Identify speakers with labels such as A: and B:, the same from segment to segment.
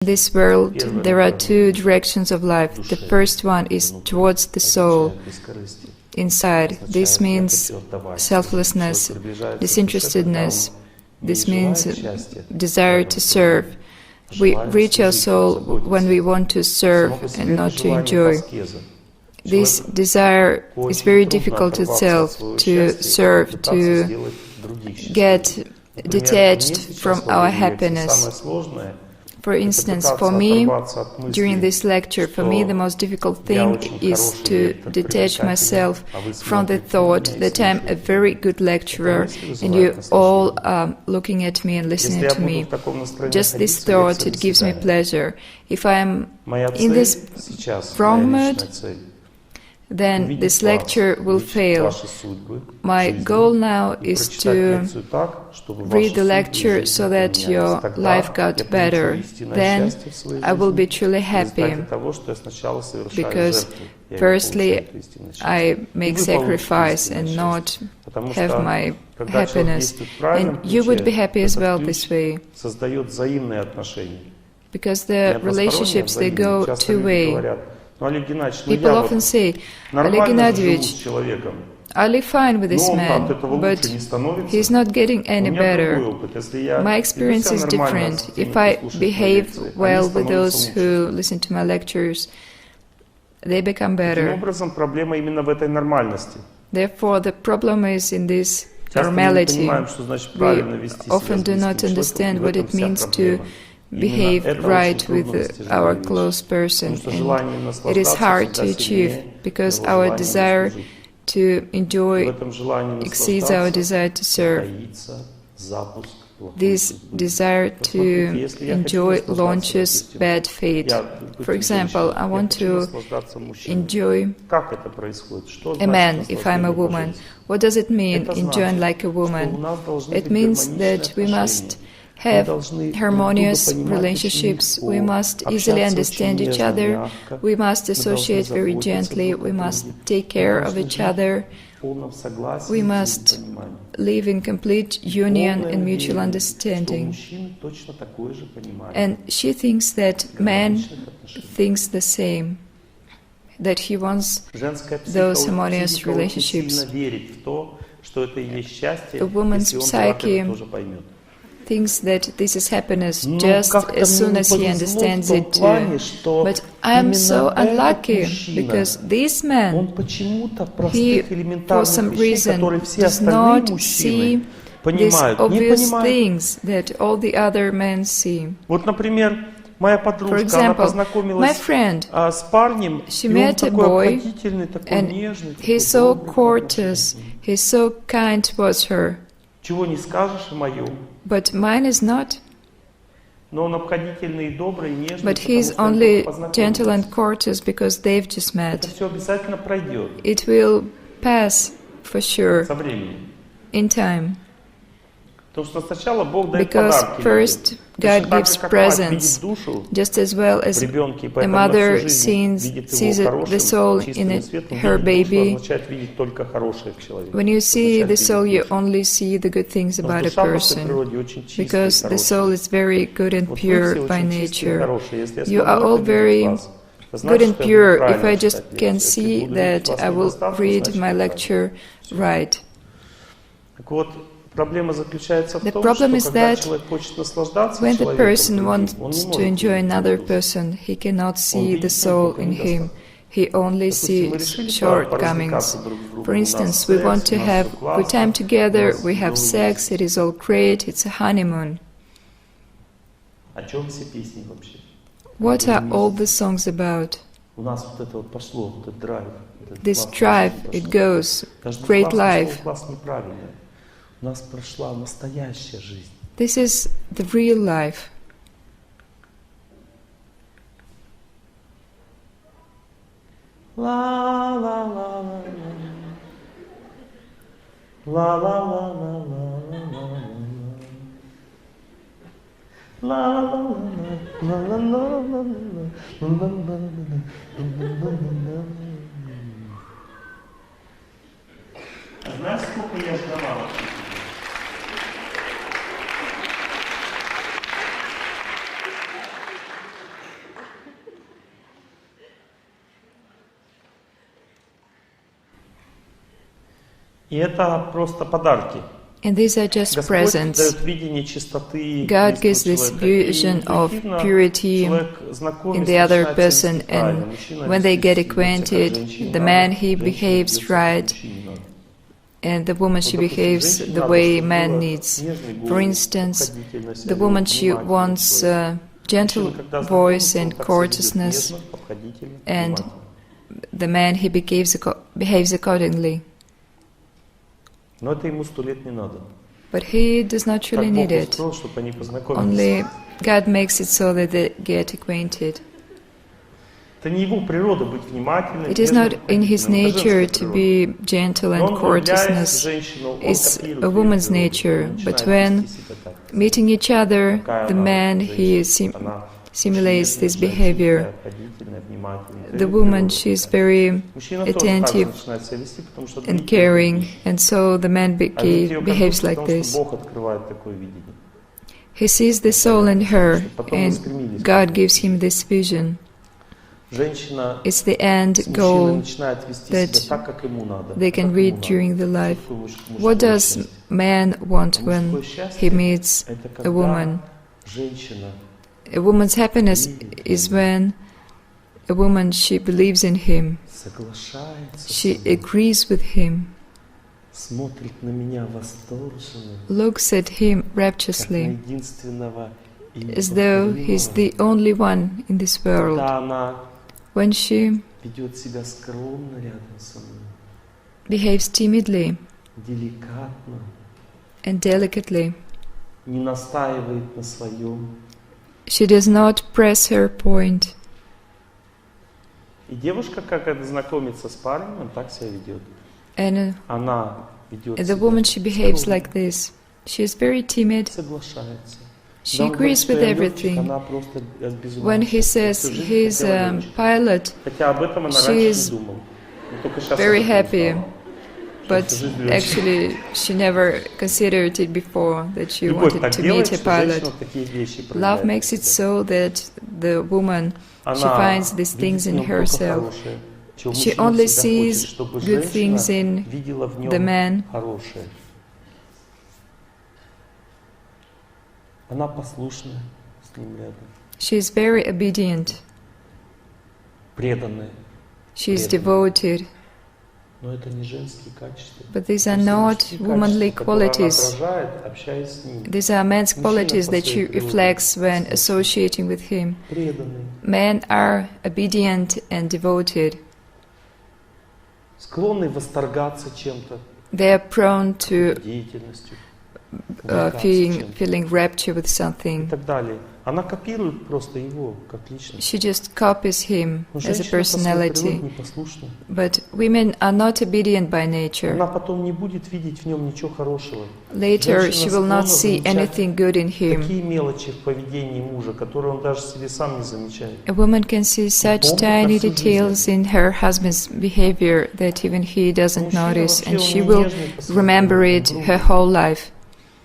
A: In this world, there are two directions of life. The first one is towards the soul, inside. This means selflessness, disinterestedness. This means desire to serve. We reach our soul when we want to serve and not to enjoy. This desire is very difficult itself, to serve, to get detached from our happiness. For instance, for me, during this lecture, for me the most difficult thing is to detach myself from the thought that I'm a very good lecturer and you all are looking at me and listening to me. Just this thought, it gives me pleasure. If I am in this wrong mood, then this lecture will fail. My goal now is to read the lecture so that your life got better. Then I will be truly happy, because firstly I make sacrifice and not have my happiness, and you would be happy as well this way, because the relationships, they go two-way. People often say, Oleg Gennadievich, I live fine with this man, but he's not getting any better. My experience is different. If I behave well with those who listen to my lectures, they become better. Therefore, the problem is in this normality. We often do not understand what it means to behave right with our close person, and it is hard to achieve because our desire to enjoy exceeds our desire to serve. This desire to enjoy launches bad fate. For example, I want to enjoy a man if I'm a woman. What does it mean, enjoying like a woman? It means that we must have harmonious relationships, we must easily understand each other, we must associate very gently, we must take care of each other, we must live in complete union and mutual understanding. And she thinks that man thinks the same, that he wants those harmonious relationships. A woman's psyche thinks that this is happiness just as soon as he understands it too. But I am so unlucky because this man, he for some reason does not see these obvious things that all the other men see. For example, my friend, she met a boy and he's so courteous, he's so kind towards her. But mine is not. But he's only gentle and courteous because they've just met. It will pass for sure in time. Because first God gives presents, just as well as a mother sees the soul in her baby. When you see the soul, you only see the good things about a person, because the soul is very good and pure by nature. You are all very good and pure. If I just can see that, I will read my lecture right. The problem is that when the person wants to enjoy another person, he cannot see the soul in him. He only sees shortcomings. For instance, we want to have a good time together, we have sex, it is all great, it's a honeymoon. What are all the songs about? This drive, it goes, great life. This is the real life. La la la la la la la la la. Знаешь, сколько я ждала?
B: И это просто подарки.
A: And these are just
B: Господь
A: presents.
B: дает видение чистоты
A: God gives
B: близкого
A: this
B: человека.
A: vision
B: И
A: of
B: интуитивно
A: purity
B: человек,
A: in
B: знакомясь,
A: the other
B: начинает себя
A: person,
B: вести правильно.
A: and
B: Мужчина
A: when they get
B: ведет себя как
A: acquainted,
B: женщине
A: the
B: надо,
A: man he
B: женщина
A: behaves
B: ведет себя как
A: right,
B: мужчине надо.
A: and the woman she
B: Вот, допустим,
A: behaves
B: женщине
A: the
B: надо,
A: way
B: чтобы
A: man
B: было
A: needs.
B: нежный голос,
A: For instance,
B: обходительность,
A: the woman she
B: внимательный
A: wants
B: человек.
A: gentle
B: Мужчина, когда
A: voice
B: знакомится, он
A: and
B: так себя ведет
A: courteousness,
B: нежно, обходительно,
A: and
B: внимательно.
A: the man he behaves accordingly.
B: Но это ему 100 лет не надо.
A: But he does not
B: Так
A: really
B: Бог
A: need it.
B: устроил, чтобы они познакомились.
A: Only God makes it so that they get acquainted.
B: Это не его природа быть внимательным,
A: It is
B: нежным,
A: not in his
B: обходительным. Это
A: nature
B: женская
A: to
B: природа.
A: be gentle
B: Но
A: and
B: он, влюбляясь в
A: courteousness.
B: женщину, он
A: It's
B: копирует
A: a
B: ее
A: woman's
B: природу,
A: nature.
B: он
A: But
B: начинает
A: when
B: вести себя так.
A: meeting each other,
B: Какая
A: the
B: она,
A: man he
B: женщина, она
A: simulates
B: очень
A: this
B: нежная,
A: behavior.
B: такая обходительная, внимательная.
A: The woman, she is very
B: Мужчина тоже так
A: attentive
B: начинает себя вести, потому что
A: and
B: видит ее
A: caring,
B: видит.
A: and so the man
B: А видит ее как
A: behaves
B: душу,
A: like
B: потому
A: this.
B: что Бог открывает такое видение.
A: He sees the soul in her,
B: Потом мы
A: and
B: стремились.
A: God gives him this vision.
B: Женщина
A: It's the end
B: с мужчиной
A: goal
B: начинает вести
A: that
B: себя так, как ему надо.
A: they can
B: как
A: read
B: ему надо.
A: during the life.
B: Что такое мужское
A: What does
B: счастье?
A: man want
B: Мужское
A: when
B: счастье
A: he meets
B: это
A: a
B: когда
A: woman?
B: женщина
A: A woman's happiness is when a woman, she believes in him,
B: соглашается
A: she
B: со мной,
A: agrees with him,
B: смотрит на меня восторженно,
A: looks at him
B: как на
A: rapturously,
B: единственного и
A: as though he's the
B: неповторимого.
A: only one in this world.
B: Когда она
A: When she
B: ведет себя скромно рядом со мной,
A: behaves timidly
B: деликатно,
A: and delicately,
B: не настаивает на своем.
A: she does not press her point.
B: И девушка, как это знакомится с парнем, он так себя ведет.
A: And
B: Она ведет
A: the
B: себя
A: woman, she behaves
B: скромно,
A: like this. She is very timid.
B: соглашается.
A: She
B: Когда он говорит,
A: agrees
B: что
A: with
B: я летчик,
A: everything.
B: она просто без ума
A: When
B: от
A: he
B: счастья.
A: says
B: Всю жизнь
A: he's
B: хотела
A: a
B: летчиком.
A: pilot,
B: Хотя об этом она
A: she
B: раньше
A: is
B: не думала. Но только сейчас
A: very
B: об этом
A: happy.
B: узнала.
A: but
B: Всю жизнь летчик.
A: actually she never considered it before that she
B: Любовь
A: wanted
B: так
A: to
B: делает,
A: meet a
B: что женщина
A: pilot.
B: такие вещи
A: Love
B: проявляет
A: makes
B: в
A: it
B: себе.
A: so that the woman, she
B: Она
A: finds these things
B: видит в
A: in
B: нем только
A: herself.
B: хорошее, чего
A: She
B: мужчина
A: only
B: всегда
A: sees
B: хочет, чтобы
A: good
B: женщина
A: things in
B: видела в нем
A: the man.
B: хорошее. Она послушная с ним рядом,
A: She is very obedient.
B: преданная.
A: She is
B: Преданная.
A: devoted.
B: Но это не женские качества.
A: But these are
B: Это
A: not
B: мужские
A: womanly
B: качества, которые она
A: qualities.
B: отражает, общаясь с ним.
A: These are men's
B: Мужчина
A: qualities
B: по
A: that
B: своей
A: she
B: природе
A: reflects when
B: послушный,
A: associating with him.
B: преданный,
A: Men are obedient and devoted.
B: склонный восторгаться чем-то,
A: They are prone to
B: деятельностью, увлекаться чем-то
A: feeling rapture with
B: и
A: something.
B: так далее. Она копирует просто его как личность.
A: She just copies him
B: Но
A: as a
B: женщина по своей природе
A: personality.
B: непослушна.
A: But women are not obedient by nature.
B: Она потом не будет видеть в нем ничего хорошего.
A: Later, she will not see
B: склонна
A: anything good in him.
B: такие мелочи в поведении мужа, которые он даже себе сам не замечает.
A: A woman can see such tiny details in her husband's behavior that even he doesn't notice, and she will remember it her whole life.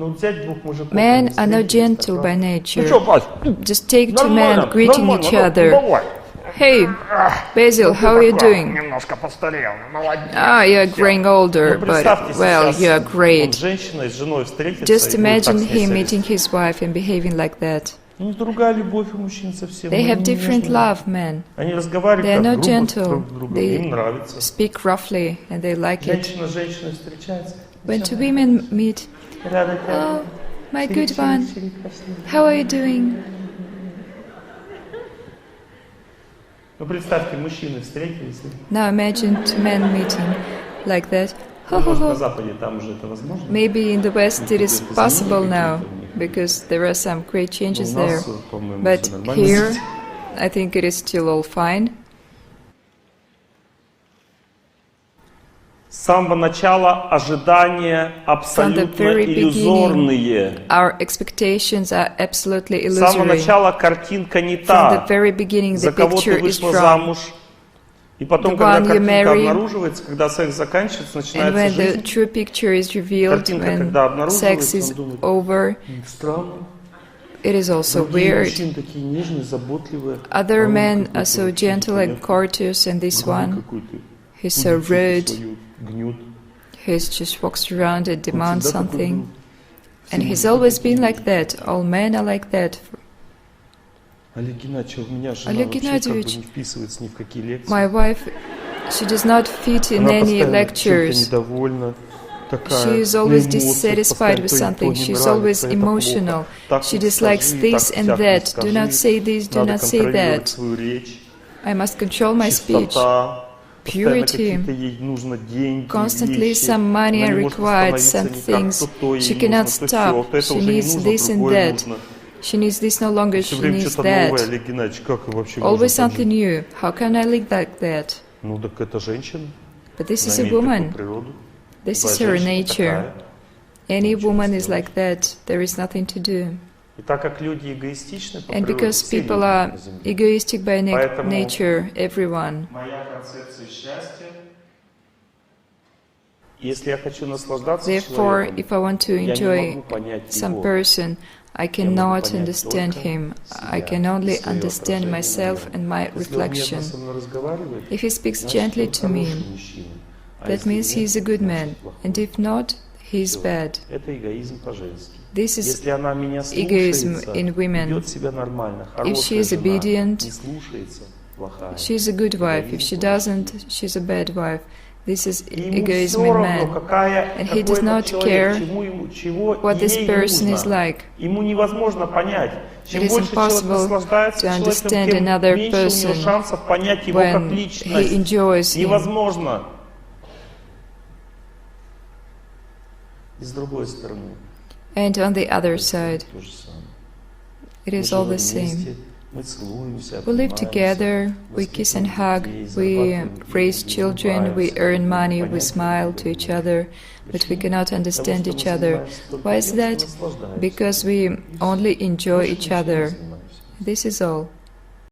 B: Но взять двух мужиков,
A: Men
B: они
A: are not
B: встретились,
A: gentle
B: так
A: by
B: раз.
A: nature. Just take two men greeting each other.
B: Давай.
A: Hey, Basil, how are you doing?
C: Немножко постарел, молодец.
A: Ah, you're growing older,
B: Ну,
A: but,
B: представьте
A: well,
B: сейчас,
A: you're
B: он
A: great.
B: с женщиной, с женой встретится
A: Just
B: и будет так
A: imagine
B: с ней
A: him
B: себя
A: meeting
B: вести.
A: his wife and behaving like that.
B: Ну, другая любовь у мужчин совсем.
A: They
B: ну,
A: have
B: они
A: different
B: нежные.
A: love, men.
B: Они
A: They
B: разговаривают
A: are
B: как
A: not
B: грубо
A: gentle.
B: друг с другом,
A: They
B: им нравится.
A: speak roughly and they like it.
B: Женщина с женщиной встречается.
A: When two women meet, oh, my good one, how are you doing?
B: Ну, представьте, мужчины встретились.
A: Now imagine two men meeting like that. Ho, ho,
B: Может, на
A: ho.
B: Западе там уже это возможно?
A: Maybe in the West it is possible now because there are some great changes there. But here, I think it is still all fine.
B: С самого начала ожидания абсолютно
A: very beginning,
B: иллюзорные.
A: Our expectations are absolutely
B: С самого
A: illusory.
B: начала картинка не
A: From the
B: та,
A: very beginning, the
B: за кого ты
A: picture is
B: вышла
A: wrong.
B: замуж. И потом,
A: the
B: когда
A: one you
B: картинка
A: marry.
B: обнаруживается, когда секс заканчивается,
A: And
B: начинается
A: when the
B: жизнь.
A: true picture is revealed,
B: Картинка,
A: when
B: когда обнаруживается,
A: sex is
B: он думает,
A: over,
B: Странно.
A: it is also
B: Другие
A: weird.
B: мужчины такие нежные, заботливые.
A: Other
B: а он
A: men
B: какой-то
A: are so
B: вообще
A: gentle and
B: непонятный,
A: courteous, and this
B: грубый
A: one,
B: какой-то.
A: he's so
B: Пудицу
A: rude,
B: свою гнет.
A: He just walks around and demands something. And he's always been like that. All men are like that.
B: Олег Геннадьевич, у меня жена
A: Олег
B: вообще
A: Геннадьевич,
B: не вписывается ни в какие лекции.
A: My wife, she does not fit in any lectures.
B: Недовольна, такая,
A: She is always dissatisfied with something. She is always emotional. She dislikes this and that. Do not say this, do not say that. I must control my speech. Purity. Constantly some money are required, some things. She cannot stop. She needs this and that. She needs this no longer, she needs that. Always something new. How can I live like that? But this is a woman. This is her nature. Any woman is like that. There is nothing to do. And because people are egoistic by nature, everyone. Therefore, if I want to enjoy some person, I cannot understand him. I can only understand myself and my reflection. If he speaks gently to me, that means he is a good man, and if not, he is bad. This is egoism in women. If she is obedient, she is a good wife. If she doesn't, she is a bad wife. This is egoism in man. And he does not care what this person is like. It is impossible to understand another person when he enjoys him. And on the other side, it is all the same. We live together, we kiss and hug, we raise children, we earn money, we smile to each other, but we cannot understand each other. Why is that? Because we only enjoy each other. This is all.